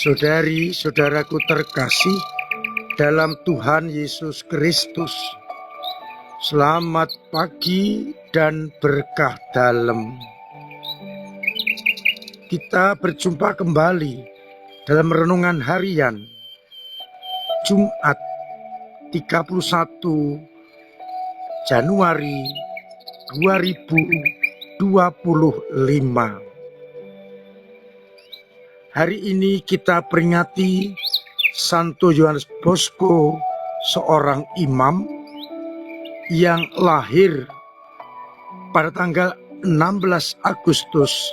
Saudari-saudaraku terkasih dalam Tuhan Yesus Kristus, selamat pagi dan berkah dalam. Kita berjumpa kembali dalam renungan harian Jumat 31 Januari 2025. Hari ini kita peringati Santo Yohanes Bosco, seorang imam yang lahir pada tanggal 16 Agustus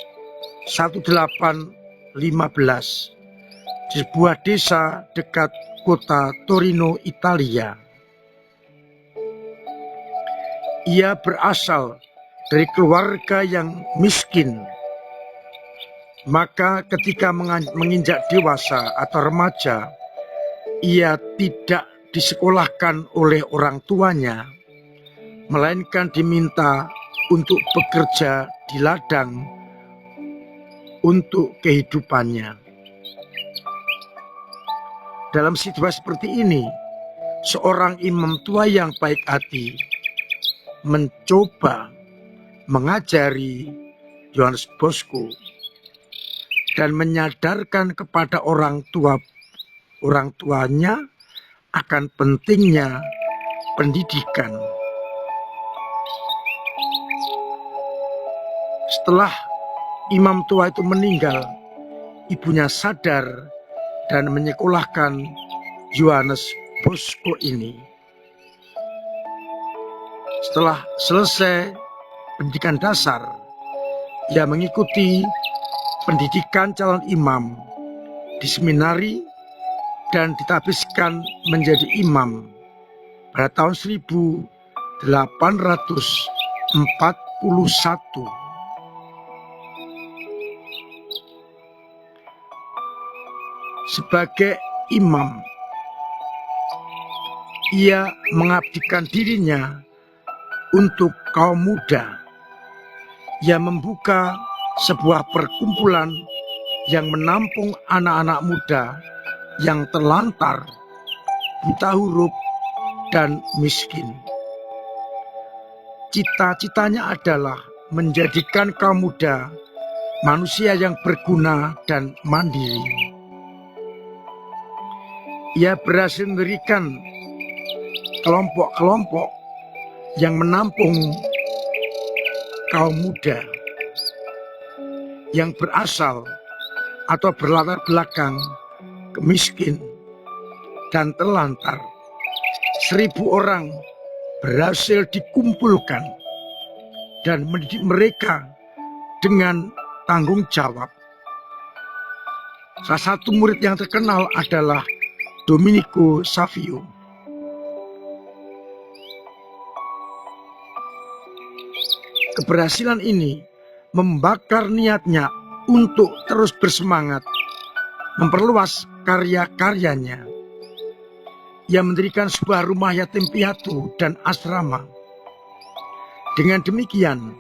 1815 di sebuah desa dekat kota Torino, Italia. Ia berasal dari keluarga yang miskin. Maka ketika menginjak dewasa atau remaja, ia tidak disekolahkan oleh orang tuanya, melainkan diminta untuk bekerja di ladang untuk kehidupannya. Dalam situasi seperti ini, seorang imam tua yang baik hati mencoba mengajari Yohanes Bosco dan menyadarkan kepada orang tuanya akan pentingnya pendidikan. Setelah imam tua itu meninggal, ibunya sadar dan menyekolahkan Yohanes Bosco ini. Setelah selesai pendidikan dasar, ia mengikuti pendidikan calon imam di seminari dan ditabiskan menjadi imam pada tahun 1841. Sebagai imam, ia mengabdikan dirinya untuk kaum muda. Ia membuka sebuah perkumpulan yang menampung anak-anak muda yang terlantar, buta huruf, dan miskin. Cita-citanya adalah menjadikan kaum muda manusia yang berguna dan mandiri. Ia berhasil mendirikan kelompok-kelompok yang menampung kaum muda yang berasal atau berlatar belakang miskin dan terlantar. 1.000 orang berhasil dikumpulkan dan mendidik mereka dengan tanggung jawab. Salah satu murid yang terkenal adalah Domenico Savio. Keberhasilan ini membakar niatnya untuk terus bersemangat memperluas karya-karyanya. Ia mendirikan sebuah rumah yatim piatu dan asrama. Dengan demikian,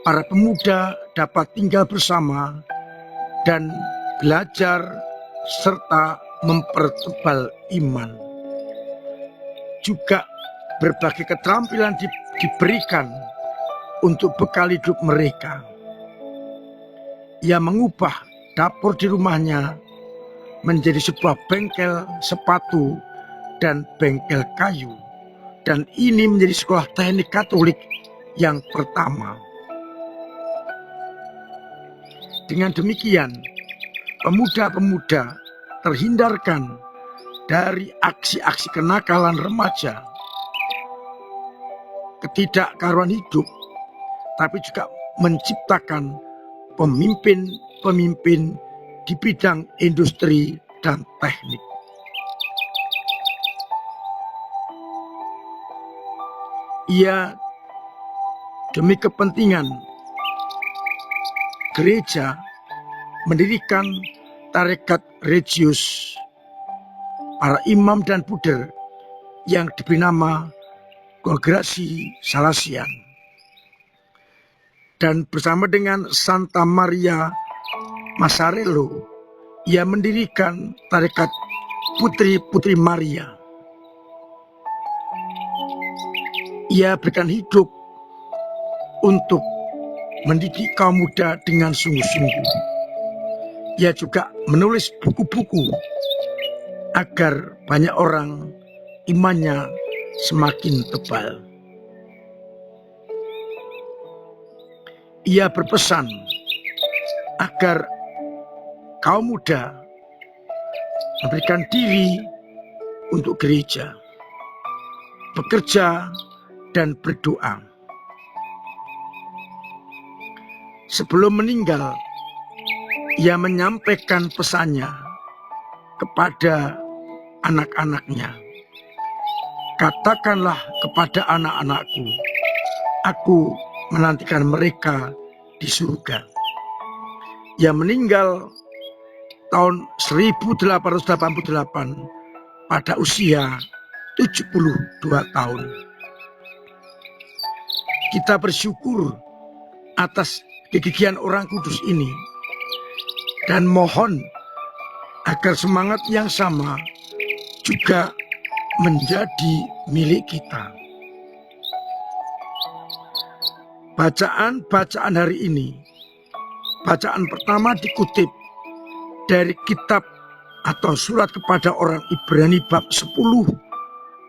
para pemuda dapat tinggal bersama dan belajar serta mempertebal iman. Juga berbagai keterampilan diberikan untuk bekal hidup mereka. Ia mengubah dapur di rumahnya menjadi sebuah bengkel sepatu dan bengkel kayu. Dan ini menjadi sekolah teknik Katolik yang pertama. Dengan demikian, pemuda-pemuda terhindarkan dari aksi-aksi kenakalan remaja, ketidakkaruan hidup, tapi juga menciptakan pemimpin-pemimpin di bidang industri dan teknik. Ia demi kepentingan gereja mendirikan tarekat Regius, para imam dan puder yang diberi nama Kongregasi Salesian. Dan bersama dengan Santa Maria Massarello, ia mendirikan tarekat Putri-Putri Maria. Ia berikan hidup untuk mendidik kaum muda dengan sungguh-sungguh. Ia juga menulis buku-buku agar banyak orang imannya semakin tebal. Ia berpesan agar kaum muda memberikan diri untuk gereja, bekerja, dan berdoa. Sebelum meninggal, ia menyampaikan pesannya kepada anak-anaknya. Katakanlah kepada anak-anakku, aku menantikan mereka di surga. Ia meninggal tahun 1888 pada usia 72 tahun. Kita bersyukur atas kegigihan orang kudus ini dan mohon agar semangat yang sama juga menjadi milik kita. Bacaan hari ini, bacaan pertama dikutip dari kitab atau surat kepada orang Ibrani bab 10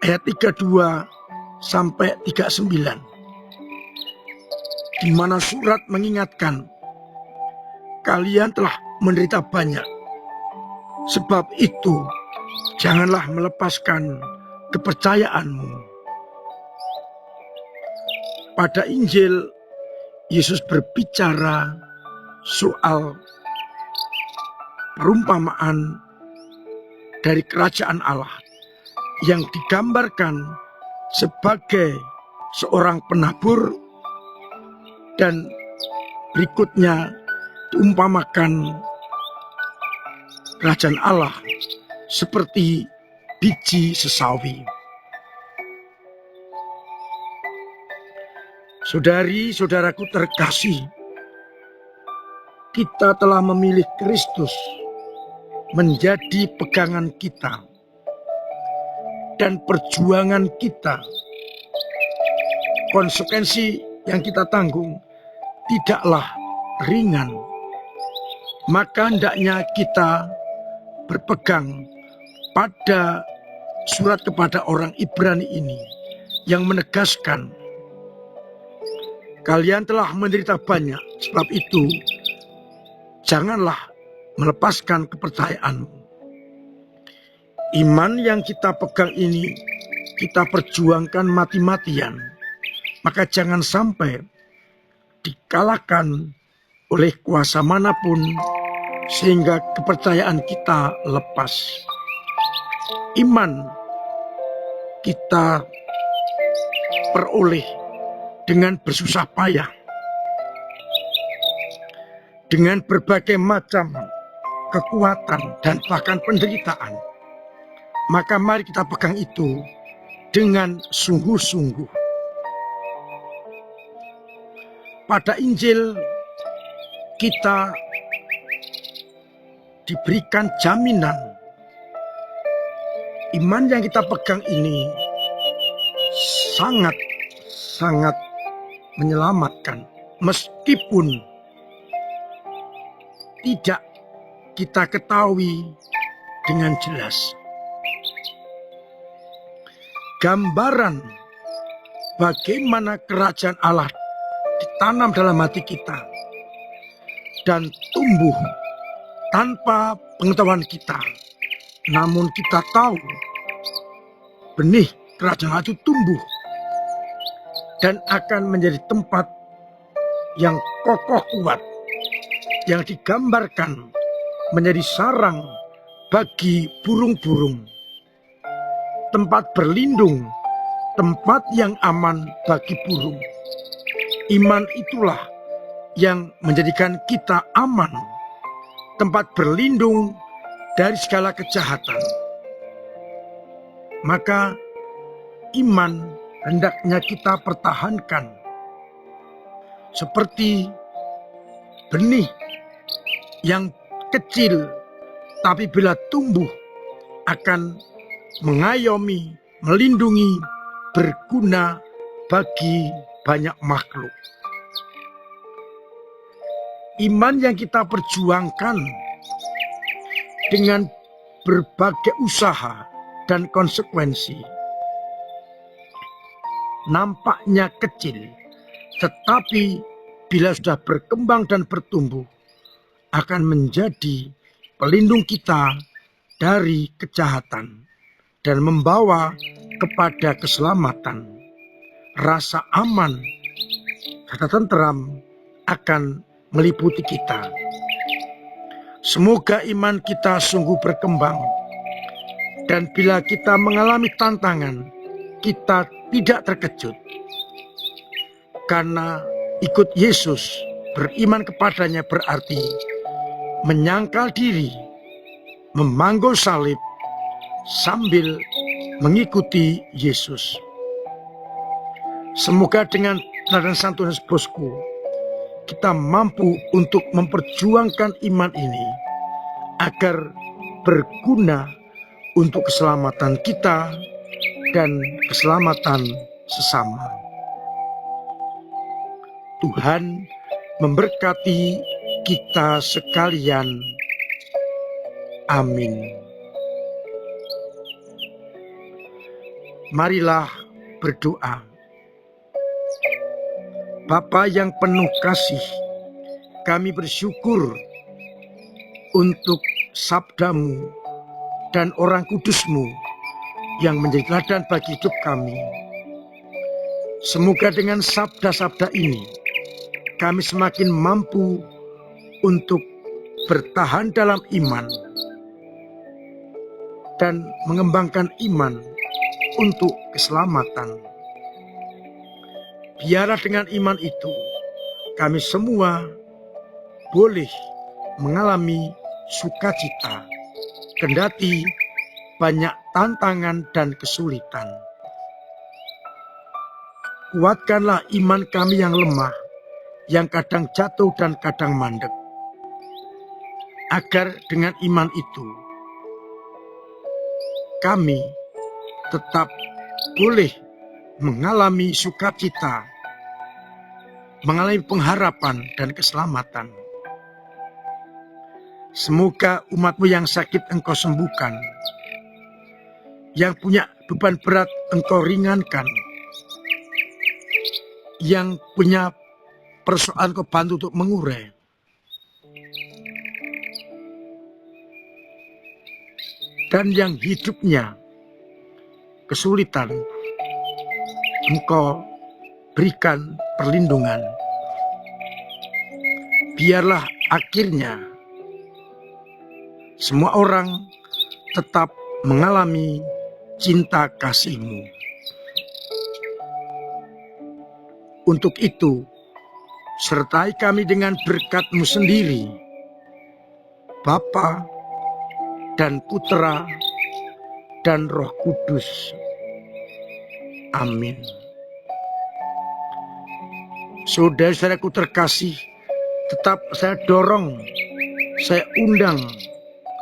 ayat 32 sampai 39, di mana surat mengingatkan, kalian telah menderita banyak, sebab itu janganlah melepaskan kepercayaanmu. Pada Injil, Yesus berbicara soal perumpamaan dari kerajaan Allah yang digambarkan sebagai seorang penabur, dan berikutnya diumpamakan kerajaan Allah seperti biji sesawi. Saudari-saudaraku terkasih, kita telah memilih Kristus menjadi pegangan kita dan perjuangan kita. Konsekuensi yang kita tanggung tidaklah ringan. Maka hendaknya kita berpegang pada surat kepada orang Ibrani ini yang menegaskan, kalian telah menderita banyak, sebab itu janganlah melepaskan kepercayaanmu. Iman yang kita pegang ini kita perjuangkan mati-matian, maka jangan sampai dikalahkan oleh kuasa manapun sehingga kepercayaan kita lepas. Iman kita peroleh dengan bersusah payah, dengan berbagai macam kekuatan dan bahkan penderitaan. Maka mari kita pegang itu dengan sungguh-sungguh. Pada Injil kita diberikan jaminan iman yang kita pegang ini sangat menyelamatkan, meskipun tidak kita ketahui dengan jelas. Gambaran bagaimana kerajaan Allah ditanam dalam hati kita dan tumbuh tanpa pengetahuan kita. Namun kita tahu benih kerajaan Allah itu tumbuh dan akan menjadi tempat yang kokoh kuat, yang digambarkan menjadi sarang bagi burung-burung, tempat berlindung, tempat yang aman bagi burung. Iman itulah yang menjadikan kita aman, tempat berlindung dari segala kejahatan. Maka iman hendaknya kita pertahankan seperti benih yang kecil Tapi bila tumbuh akan mengayomi, melindungi, berguna bagi banyak makhluk. Iman yang kita perjuangkan dengan berbagai usaha dan konsekuensi nampaknya kecil, tetapi bila sudah berkembang dan bertumbuh akan menjadi pelindung kita dari kejahatan dan membawa kepada keselamatan. Rasa aman serta tentram akan meliputi kita. Semoga iman kita sungguh berkembang, dan bila kita mengalami tantangan, kita tidak terkejut. Karena ikut Yesus, beriman kepadanya berarti menyangkal diri, memanggul salib, sambil mengikuti Yesus. Semoga dengan teladan Santo Yohanes Bosku, kita mampu untuk memperjuangkan iman ini agar berguna untuk keselamatan kita dan keselamatan sesama. Tuhan memberkati kita sekalian. Amin. Marilah berdoa. Bapa yang penuh kasih, kami bersyukur untuk sabda-Mu dan orang kudus-Mu yang menjadi teladan bagi hidup kami. Semoga dengan sabda-sabda ini, kami semakin mampu untuk bertahan dalam iman dan mengembangkan iman untuk keselamatan. Biarlah dengan iman itu, kami semua boleh mengalami sukacita, kendati banyak tantangan dan kesulitan. Kuatkanlah iman kami yang lemah, yang kadang jatuh dan kadang mandek, agar dengan iman itu kami tetap boleh mengalami sukacita, mengalami pengharapan dan keselamatan. Semoga umat-Mu yang sakit Engkau sembuhkan, yang punya beban berat Engkau ringankan, yang punya persoalan Engkau bantu untuk mengurai. Dan yang hidupnya kesulitan, Engkau berikan perlindungan. Biarlah akhirnya semua orang tetap mengalami cinta kasih-Mu. Untuk itu, sertai kami dengan berkat-Mu sendiri, Bapa dan Putra dan Roh Kudus. Amin. Saudara-saudaraku terkasih, tetap saya dorong, saya undang,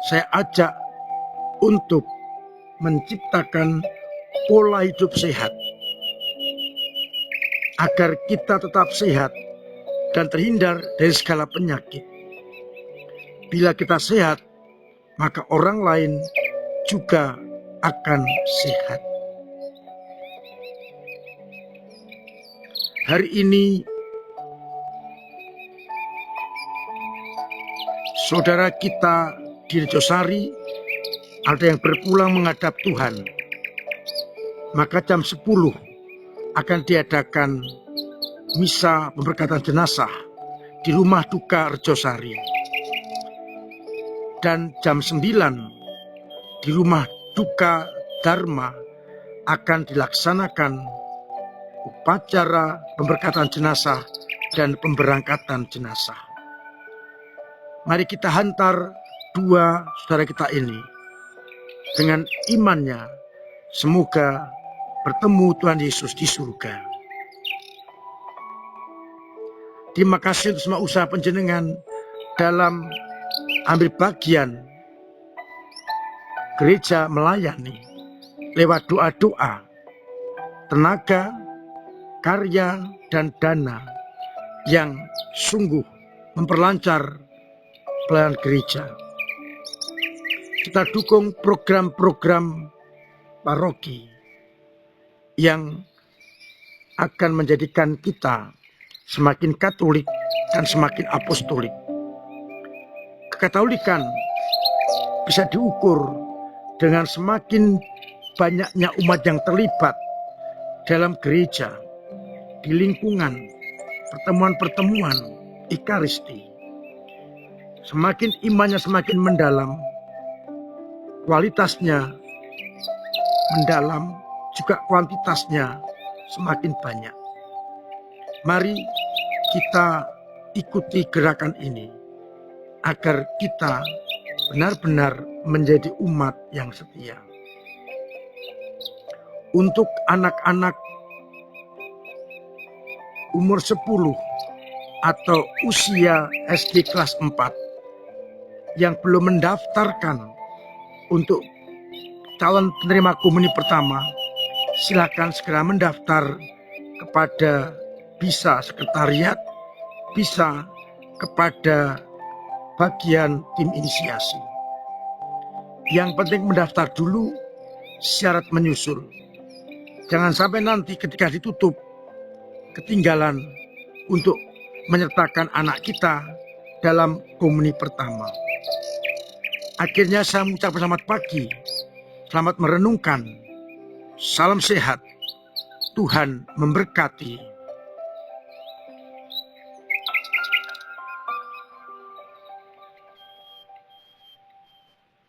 saya ajak untuk menciptakan pola hidup sehat, agar kita tetap sehat dan terhindar dari segala penyakit. Bila kita sehat, maka orang lain juga akan sehat. Hari ini, saudara kita di Rejosari ada yang berpulang menghadap Tuhan. Maka jam 10 akan diadakan misa pemberkatan jenazah di rumah duka Rejosari. Dan jam 9 di rumah duka Dharma akan dilaksanakan upacara pemberkatan jenazah dan pemberangkatan jenazah. Mari kita hantar dua saudara kita ini dengan imannya, semoga bertemu Tuhan Yesus di surga. Terima kasih untuk semua usaha panjenengan dalam ambil bagian gereja melayani lewat doa-doa, tenaga, karya, dan dana yang sungguh memperlancar pelayanan gereja. Kita dukung program-program paroki yang akan menjadikan kita semakin Katolik dan semakin apostolik. Kekatolikan bisa diukur dengan semakin banyaknya umat yang terlibat dalam gereja, di lingkungan, pertemuan-pertemuan, ekaristi. Semakin imannya semakin mendalam, kualitasnya mendalam, juga kuantitasnya semakin banyak. Mari kita ikuti gerakan ini agar kita benar-benar menjadi umat yang setia. Untuk anak-anak umur 10 atau usia SD kelas 4 yang belum mendaftarkan untuk calon penerima komuni pertama, silakan segera mendaftar kepada bisa sekretariat, bisa kepada bagian tim inisiasi. Yang penting mendaftar dulu, syarat menyusul. Jangan sampai nanti ketika ditutup, ketinggalan untuk menyertakan anak kita dalam komuni pertama. Akhirnya saya mengucapkan selamat pagi, selamat merenungkan, salam sehat, Tuhan memberkati.